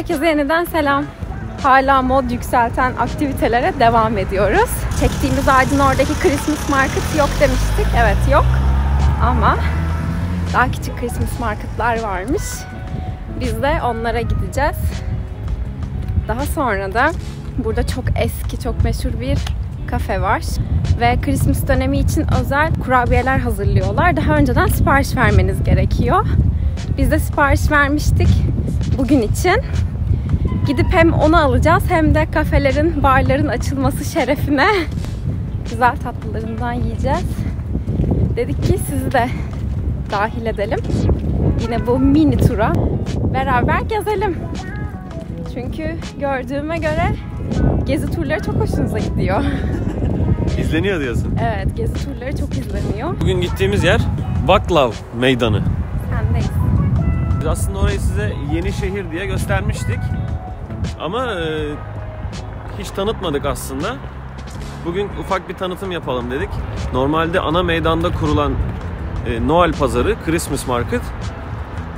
Herkese yeniden selam. Hala mod yükselten aktivitelere devam ediyoruz. Çektiğimiz ağacın oradaki Christmas Market yok demiştik. Evet yok. Ama daha küçük Christmas Market'lar varmış. Biz de onlara gideceğiz. Daha sonra da burada çok eski, çok meşhur bir kafe var. Ve Christmas dönemi için özel kurabiyeler hazırlıyorlar. Daha önceden sipariş vermeniz gerekiyor. Biz de sipariş vermiştik bugün için. Gidip hem onu alacağız hem de kafelerin, barların açılması şerefine güzel tatlılarından yiyeceğiz. Dedik ki sizi de dahil edelim. Yine bu mini tura beraber gezelim. Çünkü gördüğüme göre gezi turları çok hoşunuza gidiyor. İzleniyor diyorsun. Evet, gezi turları çok izleniyor. Bugün gittiğimiz yer Vaclav Meydanı. Sendeyiz. Biz aslında orayı size Yenişehir diye göstermiştik. Ama hiç tanıtmadık aslında. Bugün ufak bir tanıtım yapalım dedik. Normalde ana meydanda kurulan Noel pazarı, Christmas Market,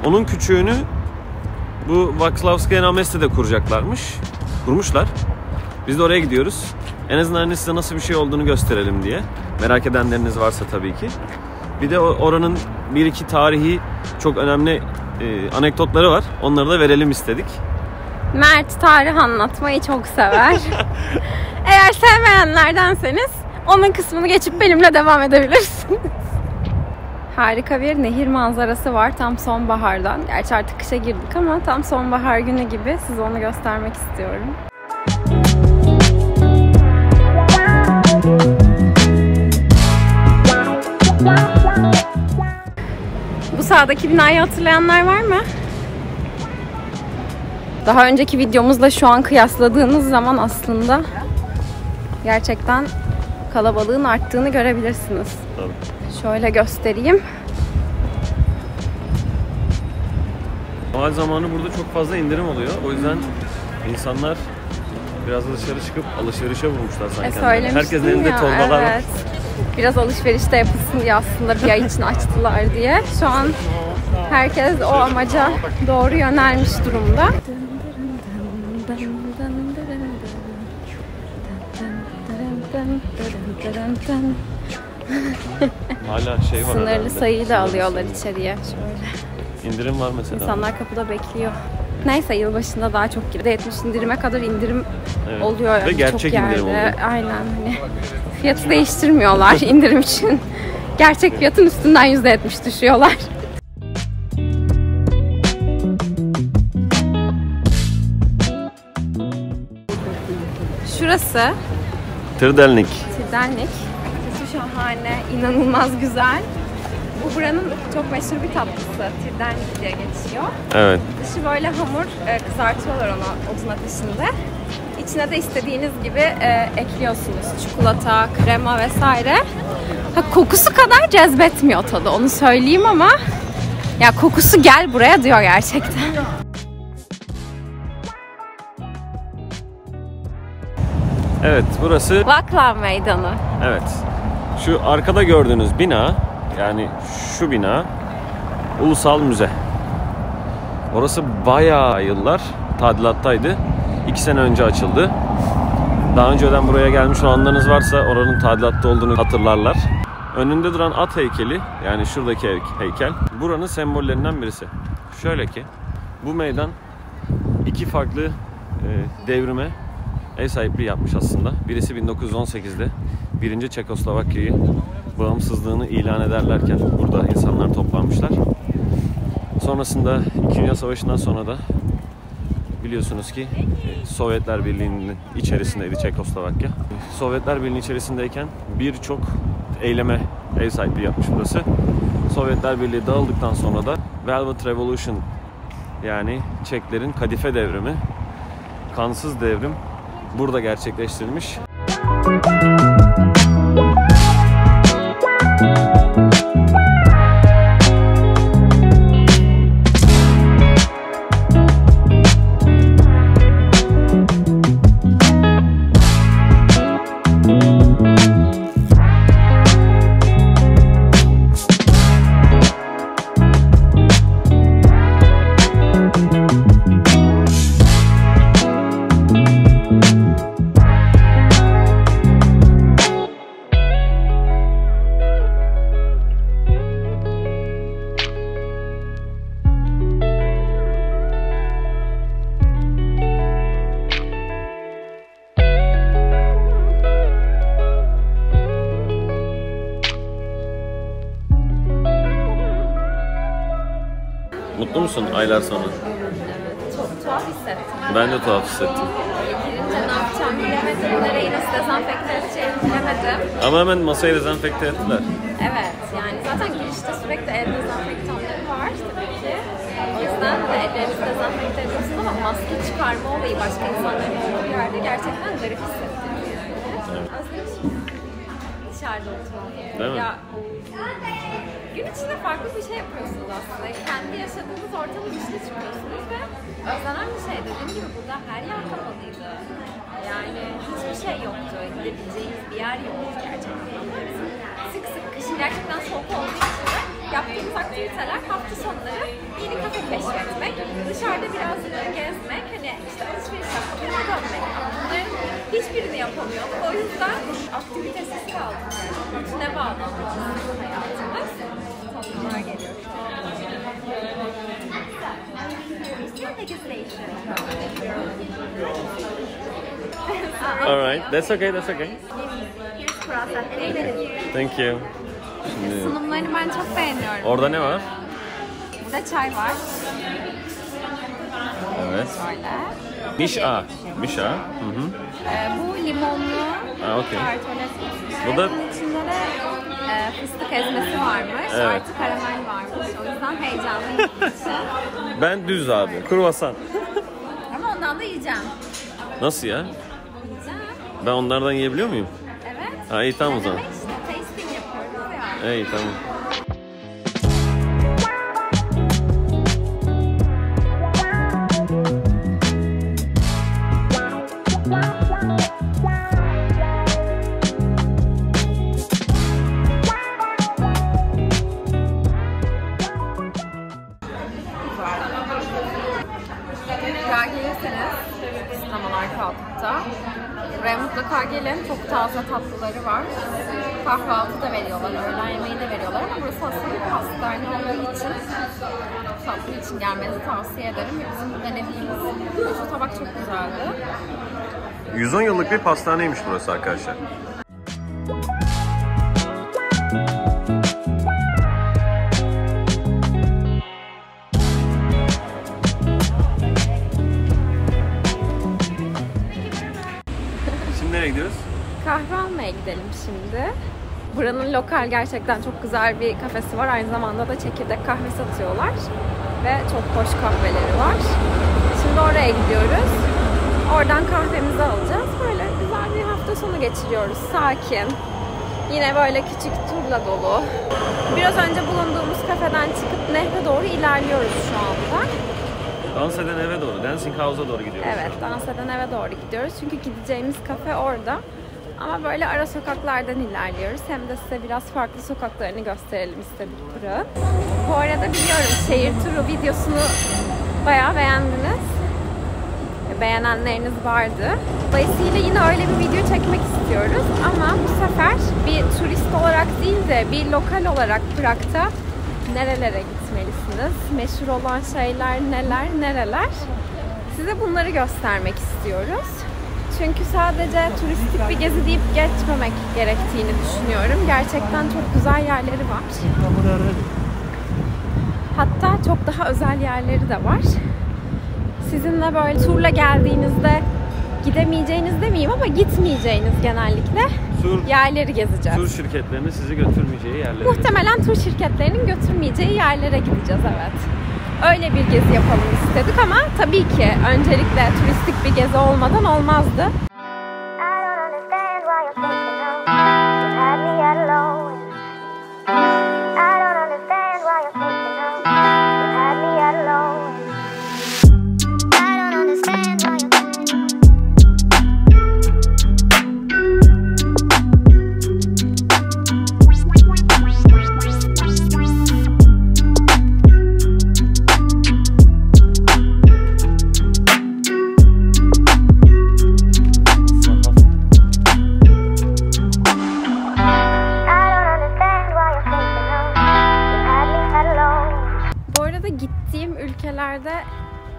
onun küçüğünü bu Vaclavskaya na Mesty'de kuracaklarmış. Kurmuşlar. Biz de oraya gidiyoruz. En azından size nasıl bir şey olduğunu gösterelim diye. Merak edenleriniz varsa tabii ki. Bir de oranın bir iki tarihi çok önemli anekdotları var. Onları da verelim istedik. Mert tarih anlatmayı çok sever. Eğer sevmeyenlerdenseniz onun kısmını geçip benimle devam edebilirsiniz. Harika bir nehir manzarası var tam sonbahardan. Gerçi artık kışa girdik ama tam sonbahar günü gibi size onu göstermek istiyorum. Bu sağdaki binayı hatırlayanlar var mı? Daha önceki videomuzla şu an kıyasladığınız zaman aslında gerçekten kalabalığın arttığını görebilirsiniz. Tabii. Şöyle göstereyim. Noel zamanı burada çok fazla indirim oluyor. O yüzden insanlar biraz dışarı çıkıp alışverişe vurmuşlar sanki. Herkesin elinde torbalar var. Biraz alışveriş de yapılsın diye aslında bir ay için açtılar diye. Şu an herkes o amaca doğru yönelmiş durumda. Hala şey var. Sınırlı sayıyı da alıyorlar içeriye. Şöyle. İndirim var mesela. İnsanlar kapıda bekliyor. Neyse yılbaşında daha çok girdi. %70 indirime kadar indirim oluyor. Yani. Ve gerçek indirim oluyor. Aynen. Hani fiyatı değiştirmiyorlar indirim için. Gerçek fiyatın üstünden %70 düşüyorlar. Şurası Trdelnik. Sesi şahane, inanılmaz güzel. Bu buranın çok meşhur bir tatlısı. Trdelnik diye geçiyor. Evet. Dışı böyle hamur kızartıyorlar onu odun ateşinde. İçine de istediğiniz gibi ekliyorsunuz. Çikolata, krema vesaire. Kokusu kadar cezbetmiyor tadı, onu söyleyeyim ama ya kokusu gel buraya diyor gerçekten. Evet, burası Vaclav Meydanı. Evet. Şu arkada gördüğünüz bina, yani şu bina Ulusal Müze. Orası bayağı yıllar tadilattaydı. 2 sene önce açıldı. Daha önceden buraya gelmiş olanlarınız varsa oranın tadilatta olduğunu hatırlarlar. Önünde duran at heykeli, yani şuradaki heykel, buranın sembollerinden birisi. Şöyle ki, bu meydan iki farklı devrime ev sahipliği yapmış aslında. Birisi 1918'de 1. Çekoslovakya'yı bağımsızlığını ilan ederlerken burada insanlar toplanmışlar. Sonrasında 2. Dünya Savaşı'ndan sonra da biliyorsunuz ki Sovyetler Birliği'nin içerisindeydi Çekoslovakya. Sovyetler Birliği içerisindeyken birçok eyleme ev sahipliği yapmış burası. Sovyetler Birliği dağıldıktan sonra da Velvet Revolution, yani Çeklerin kadife devrimi, kansız devrim burada gerçekleştirilmiş. Mutlu musun aylar sonra? Evet, çok tuhaf hissettim. Ben de tuhaf hissettim. Girince ne yapacağımı bilemedim, nereyi nasıl dezenfekte edeceğimi bilemedim. Ama hemen masayı dezenfekte ettiler. Evet, yani zaten girişte sürekli el dezenfektanları var tabii ki. O yüzden de ellerinizi dezenfekte ediyorsunuz ama maske çıkarma olayı başka insanların olduğu yerde gerçekten garip hissettiriyor yani. Evet. Özlemişim dışarıda oturmayı. Değil mi? Ya, gün içinde farklı bir şey yapıyorsunuz aslında. Kendi yaşadığınız ortamın dışına çıkıyorsunuz ve özlenen bir şey. Dediğim gibi burada her yer kapalıydı. Yani hiçbir şey yoktu. Gidebileceğiniz bir yer yoktu gerçekten. Sık sık kışın gerçekten soğuk olduğu için de yaptığımız aktiviteler hafta sonları yeni kafe keşfetmek, dışarıda biraz gezmek, hani işte alışveriş yapmak, eve dönmek. Bunların hiçbirini yapamıyorduk. O yüzden aktivitesiz kaldık. Rutine bağlandık hayatımız. Toplumlar geliyor. Alright, that's okay, that's okay. Thank you. Şimdi Sunumlarını ben çok beğeniyorum. orada ne var? Burada çay var. Evet. Böyle. Mişa. Mişa. Hı hı. Bu limonlu Okey. tartolet. Bu da- Bunun içinde de fıstık ezmesi varmış. Evet. Artı karamel varmış. O yüzden heyecanlıyım. Ben düz abi. Kruvasan. Ama ondan da yiyeceğim. Nasıl ya? Yiyeceğim. Ben onlardan yiyebiliyor muyum? Evet. Ha iyi tamam o zaman. Deneme işte. Tasting yapıyoruz ya. İyi tamam. Buraya gelirseniz sinemalar Kalkık'ta. Buraya mutlaka gelin. Çok taze tatlıları var. Kahvaltı da veriyorlar, öğlen yemeği de veriyorlar ama burası aslında bir hastane olduğu için tatlı için gelmenizi tavsiye ederim. Bizim denediğimiz şu tabak çok güzeldi. 110 yıllık bir pastaneymiş burası arkadaşlar. Şimdi nereye gidiyoruz? Kahve almaya gidelim şimdi. Buranın lokal gerçekten çok güzel bir kafesi var. Aynı zamanda da çekirdek kahve satıyorlar. Ve çok hoş kahveleri var. Şimdi oraya gidiyoruz. Oradan kahvemizi alacağız. Böyle güzel bir hafta sonu geçiriyoruz. Sakin. Yine böyle küçük turla dolu. Biraz önce bulunduğumuz kafeden çıkıp nehre doğru ilerliyoruz şu anda. Dans eden eve doğru, Dancing House'a doğru gidiyoruz. Evet, dans eden eve doğru gidiyoruz. Çünkü gideceğimiz kafe orada. Ama böyle ara sokaklardan ilerliyoruz. Hem de size biraz farklı sokaklarını gösterelim istedik buranın. Bu arada biliyorum şehir turu videosunu bayağı beğendiniz. Beğenenleriniz vardı. Dolayısıyla yine öyle bir video çekmek istiyoruz. Ama bu sefer bir turist olarak değil de bir lokal olarak Prag'da nerelere gitmelisiniz? Meşhur olan şeyler neler, nereler? Size bunları göstermek istiyoruz. Çünkü sadece turistik bir gezi deyip geçmemek gerektiğini düşünüyorum. Gerçekten çok güzel yerleri var. Hatta çok daha özel yerleri de var. Sizinle böyle turla geldiğinizde gidemeyeceğiniz demeyeyim ama gitmeyeceğiniz genellikle yerleri gezeceğiz. Tur şirketlerinin sizi götürmeyeceği yerlere. Muhtemelen tur şirketlerinin götürmeyeceği yerlere gideceğiz, evet. Öyle bir gezi yapalım istedik ama tabii ki öncelikle turistik bir gezi olmadan olmazdı.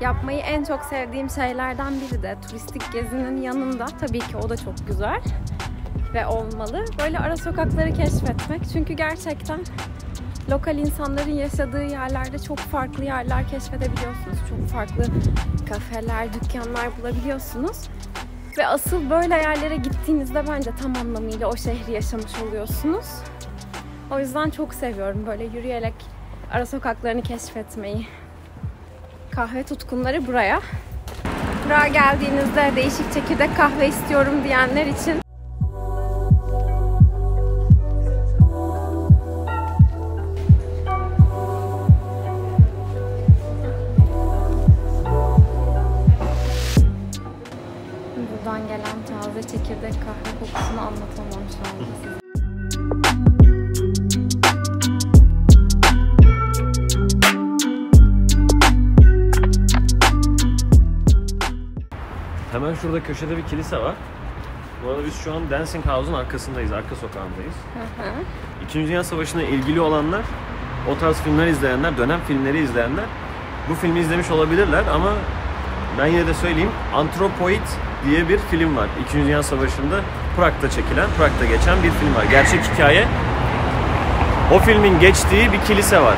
Yapmayı en çok sevdiğim şeylerden biri de turistik gezinin yanında tabii ki o da çok güzel ve olmalı. Böyle ara sokakları keşfetmek. Çünkü gerçekten lokal insanların yaşadığı yerlerde çok farklı yerler keşfedebiliyorsunuz. Çok farklı kafeler, dükkanlar bulabiliyorsunuz. Ve asıl böyle yerlere gittiğinizde bence tam anlamıyla o şehri yaşamış oluyorsunuz. O yüzden çok seviyorum böyle yürüyerek ara sokaklarını keşfetmeyi. Kahve tutkunları buraya. Buraya geldiğinizde değişik çekirdek kahve istiyorum diyenler için buradan gelen taze çekirdek kahve kokusunu anlatamam şu anda size. Hemen şurada köşede bir kilise var. Bu arada biz şu an Dancing House'un arkasındayız, arka sokağındayız. İkinci Dünya Savaşı'na ilgili olanlar, o tarz filmler izleyenler, dönem filmleri izleyenler bu filmi izlemiş olabilirler ama ben yine de söyleyeyim, Anthropoid diye bir film var. İkinci Dünya Savaşı'nda Prag'da geçen bir film var. Gerçek hikaye. O filmin geçtiği bir kilise var.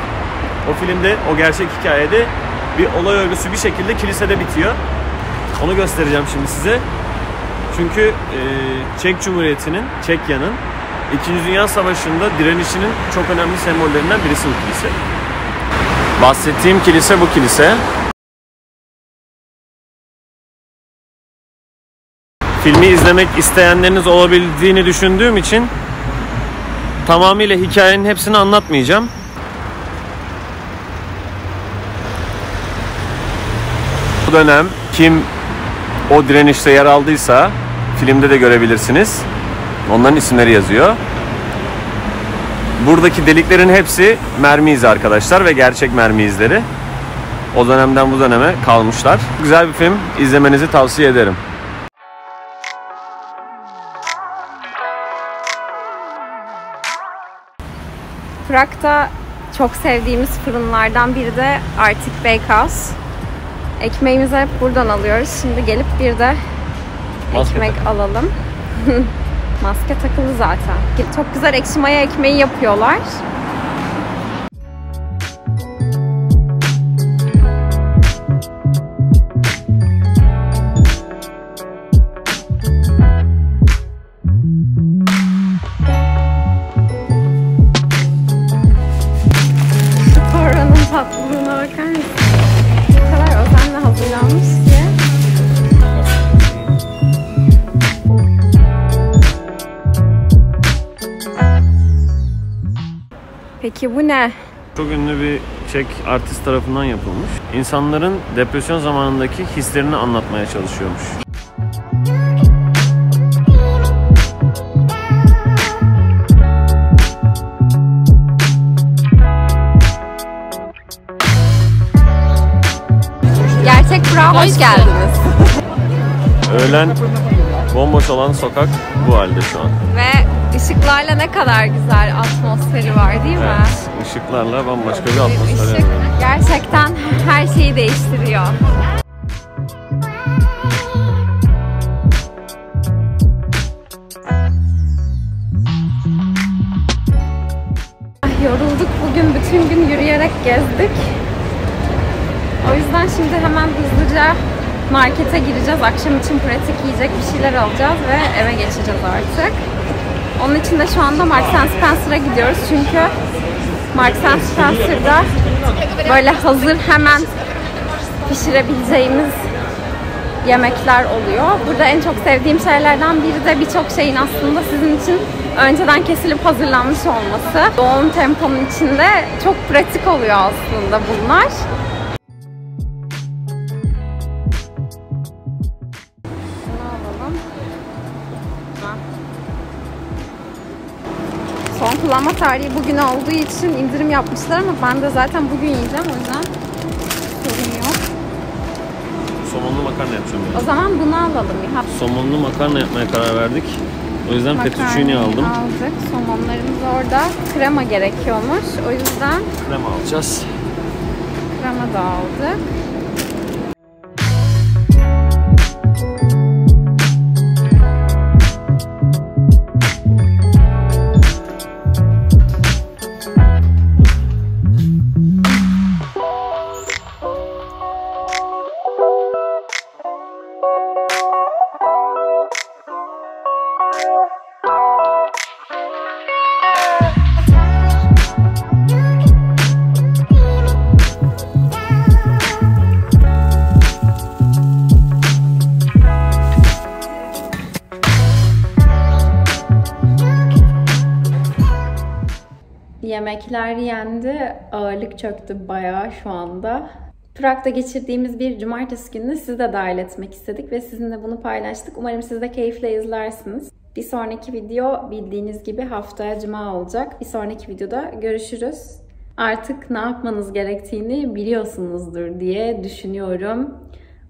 O filmde, o gerçek hikayede bir olay örgüsü bir şekilde kilisede bitiyor. Onu göstereceğim şimdi size. Çünkü Çek Cumhuriyeti'nin, Çekya'nın 2. Dünya Savaşı'nda direnişinin çok önemli sembollerinden birisi bu kilise. Bahsettiğim kilise bu kilise. Filmi izlemek isteyenleriniz olabildiğini düşündüğüm için tamamıyla hikayenin hepsini anlatmayacağım. Bu dönem kim o direnişte yer aldıysa filmde de görebilirsiniz. Onların isimleri yazıyor. Buradaki deliklerin hepsi mermi izi arkadaşlar ve gerçek mermi izleri. O dönemden bu döneme kalmışlar. Güzel bir film, izlemenizi tavsiye ederim. Prag'da çok sevdiğimiz fırınlardan biri de Arctic Bakehouse. Ekmeğimizi hep buradan alıyoruz. Şimdi gelip bir de ekmek alalım. Maske takılı zaten. Çok güzel ekşi maya ekmeği yapıyorlar. Oranın tatlılığına bakar mısın? Bu kadar özenle hazırlanmış ki. Peki bu ne? Çok ünlü bir Çek artist tarafından yapılmış. İnsanların depresyon zamanındaki hislerini anlatmaya çalışıyormuş. Gerçek Prag'a hoş geldiniz. Öğlen bomboş olan sokak bu halde şu an. Ve ışıklarla ne kadar güzel atmosferi var değil mi? Evet, ışıklarla bambaşka bir atmosfer. Işık gerçekten her şeyi değiştiriyor. Yorulduk bugün, bütün gün yürüyerek gezdik. O yüzden şimdi hemen hızlıca markete gireceğiz. Akşam için pratik yiyecek bir şeyler alacağız ve eve geçeceğiz artık. Onun için de şu anda Marks & Spencer'a gidiyoruz çünkü Marks & Spencer'da böyle hazır hemen pişirebileceğimiz yemekler oluyor. Burada en çok sevdiğim şeylerden biri de birçok şeyin aslında sizin için önceden kesilip hazırlanmış olması. Yoğun temponun içinde çok pratik oluyor aslında bunlar. Son kullanma tarihi bugün olduğu için indirim yapmışlar ama ben de zaten bugün yiyeceğim, o yüzden sorun yok. Somonlu makarna yapacağım yani. O zaman bunu alalım. Somonlu makarna yapmaya karar verdik. O yüzden fettuccine aldım. Aldık. Somonlarımız orada. Krema gerekiyormuş. O yüzden krema alacağız. Krema da aldık. Yemekler yendi. Ağırlık çöktü bayağı şu anda. Prag'da geçirdiğimiz bir cumartesi gününü sizi de dahil etmek istedik ve sizinle bunu paylaştık. Umarım siz de keyifle izlersiniz. Bir sonraki video bildiğiniz gibi haftaya cuma olacak. Bir sonraki videoda görüşürüz. Artık ne yapmanız gerektiğini biliyorsunuzdur diye düşünüyorum.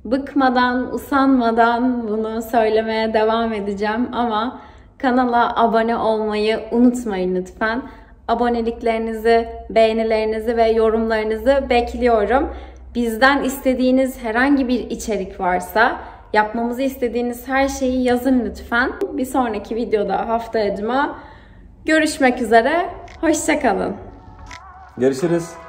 Bıkmadan, usanmadan bunu söylemeye devam edeceğim ama kanala abone olmayı unutmayın lütfen. Aboneliklerinizi, beğenilerinizi ve yorumlarınızı bekliyorum. Bizden istediğiniz herhangi bir içerik varsa, yapmamızı istediğiniz her şeyi yazın lütfen. Bir sonraki videoda haftaya cuma görüşmek üzere. Hoşça kalın. Görüşürüz.